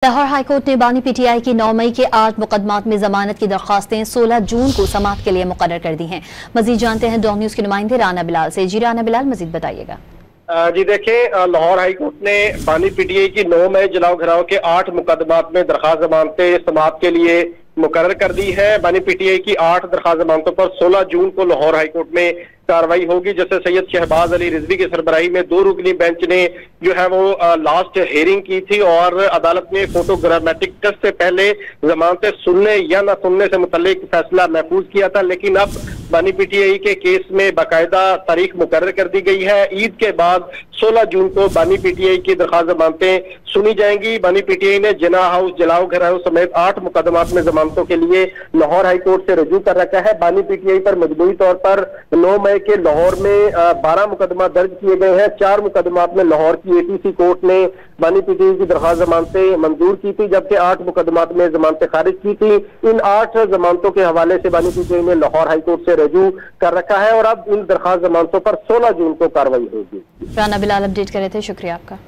Lahore high court ने बानी PTI की 9 मई के 8 मुकदमात में जमानत की दरखास्तें 16 जून को समाअत के लिए मुकर्रर कर दी हैं। मजीद जानते हैं डॉन न्यूज के नुमाइंदे राना बिलाल से। जी राना बिलाल, मजीद बताइएगा। जी देखें, लाहौर हाईकोर्ट ने बानी पीटीआई की 9 मई जलाओ घराव के 8 मुकदमात में दरखास्त जमानतें समाअत के लिए मुकर्रर कर दी है। बानी पीटीआई की 8 दरखास्त जमानतों पर 16 जून को लाहौर हाईकोर्ट में कार्रवाई होगी। जैसे सैयद शहबाज अली रिजवी की सरबराही में 2 रुकनी बेंच ने जो है वो लास्ट हेयरिंग की थी और अदालत ने फोटोग्रामेटिक टेस्ट से पहले जमानतें सुनने या न सुनने से मुतल्लिक फैसला महफूज किया था, लेकिन अब बानी पीटीआई के केस में बाकायदा तारीख मुकर्रर कर दी गई है। ईद के बाद 16 जून को बानी पीटीआई की दरखास्त जमानतें सुनी जाएंगी। बानी पीटीआई ने जिना हाउस, जलाओ घर हाउस समेत 8 मुकदमात में जमानतों के लिए लाहौर हाईकोर्ट से रजू कर रखा है। बानी पीटीआई पर मजबूरी तौर पर 9 मई के लाहौर में 12 मुकदमा दर्ज किए गए हैं। 4 मुकदमात में लाहौर की एटीसी कोर्ट ने बानी पीटीआई की दरखास्त जमानतें मंजूर की थी, जबकि 8 मुकदमात में जमानतें खारिज की थी। इन 8 जमानतों के हवाले से बानी पीटीआई ने लाहौर हाईकोर्ट से रजू कर रखा है और अब इन दरखास्त जमानतों पर 16 जून को कार्रवाई होगी। राना बिलाल अपडेट कर रहे थे, शुक्रिया आपका।